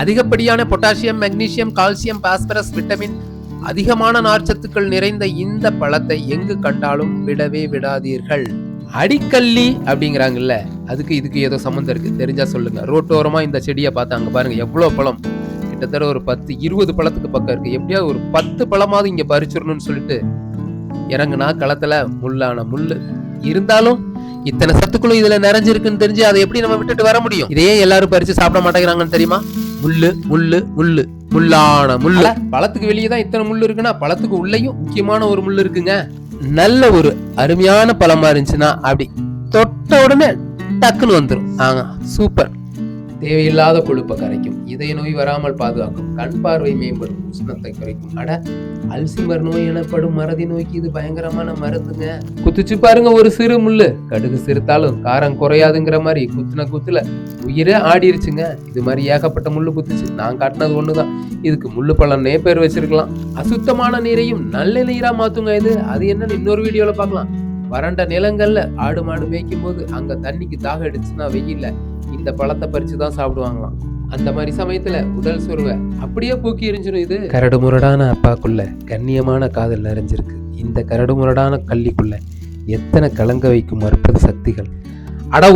அதிகப்படியான potassium, magnesium, calcium, phosphorus, vitamin, அதிகமான நார்ச்சத்துக்கள் நிறைந்த இந்த பழத்தை எங்கு கண்டாலும் விடவே விடாதீர்கள். அடிக்கல்லி அப்படிங்கிறாங்கல்ல, அதுக்கு இதுக்கு ஏதோ சம்மந்தம் இருக்கு, தெரிஞ்சா சொல்லுங்க. ரோட்டோரமா இந்த செடியை பார்த்து அங்க பாருங்க எவ்வளவு பழம், கிட்டத்தட்ட ஒரு 10-20 பழத்துக்கு பக்கம் இருக்கு. எப்படியாவது ஒரு 10 பழமாவது இங்க பறிச்சிடணும்னு சொல்லிட்டு இறங்குனா களத்துல முள்ளான முள்ளு இருந்தாலும் இத்தனை சத்துக்களும் இதுல நிறைஞ்சிருக்குன்னு தெரிஞ்சு அதை எப்படி நம்ம விட்டுட்டு வர முடியும்? இதையே எல்லாரும் பறிச்சு சாப்பிட மாட்டேங்கிறாங்கன்னு தெரியுமா? முள்ளு முள்ளு முள்ளு, முள்ளான முள்ளு. பழத்துக்கு வெளியே தான் இத்தனை முள்ளு இருக்குன்னா பழத்துக்கு உள்ளேயும் முக்கியமான ஒரு முள்ளு இருக்குங்க. நல்ல ஒரு அருமையான பழமா இருந்துச்சுன்னா அப்படி தொட்ட உடனே டக்குன்னு வந்துடும். சூப்பர். தேவையில்லாத கொழுப்பை கரைக்கும், இதய நோய் வராமல் பாதுகாக்கும், கண் பார்வை மேம்படும், உஷ்ணத்தை குறைக்கும். அல்சிமர் நோய் எனப்படும் மறதி நோய்க்கு இது பயங்கரமான மருந்துங்க. குத்துச்சு பாருங்க ஒரு சிறு முள்ளு, கடுகு சிறுத்தாலும் காரம் குறையாதுங்கிற மாதிரி குத்துன குத்துல உயிரே ஆடிருச்சுங்க. இது மாதிரி ஏகப்பட்ட முள்ளு குத்துச்சு. நான் காட்டினது ஒண்ணுதான், இதுக்கு முள்ளு பழம்னே பேர் வச்சிருக்கலாம். அசுத்தமான நீரையும் நல்ல நீரா மாத்துங்க இது. அது என்னன்னு இன்னொரு வீடியோல பார்க்கலாம். வறண்ட நிலங்கள்ல ஆடு மாடு மேய்க்கும் போது அங்க தண்ணிக்கு தாக எடுத்துச்சுன்னா வெயில்ல இந்த பழத்தை பறிச்சுதான் சாப்பிடுவாங்களாம். அந்த மாதிரி சமயத்துல உடல் சோர்வை அப்படியே போக்கி எரிஞ்சிடும். இது கரடு முரடான அப்பாக்குள்ள கண்ணியமான காதல் நிறைஞ்சிருக்கு. இந்த கரடு முரடான கள்ளிக்குள்ள எத்தனை கலங்க வைக்கும் அற்புத சக்திகள்.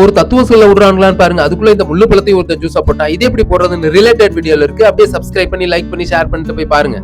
ஒரு தத்துவம் சொல்ல விடுறாங்களான்னு பாருங்க. அதுக்குள்ள இந்த முள்ளு பழத்தையும் ஒருத்தர் ஜூஸா போட்டா இது எப்படி போடுறதுன்னு ரிலேட்டட் வீடியோல இருக்கு. அப்படியே சப்ஸ்கிரைப் பண்ணி லைக் பண்ணி ஷேர் பண்ணிட்டு போய் பாருங்க.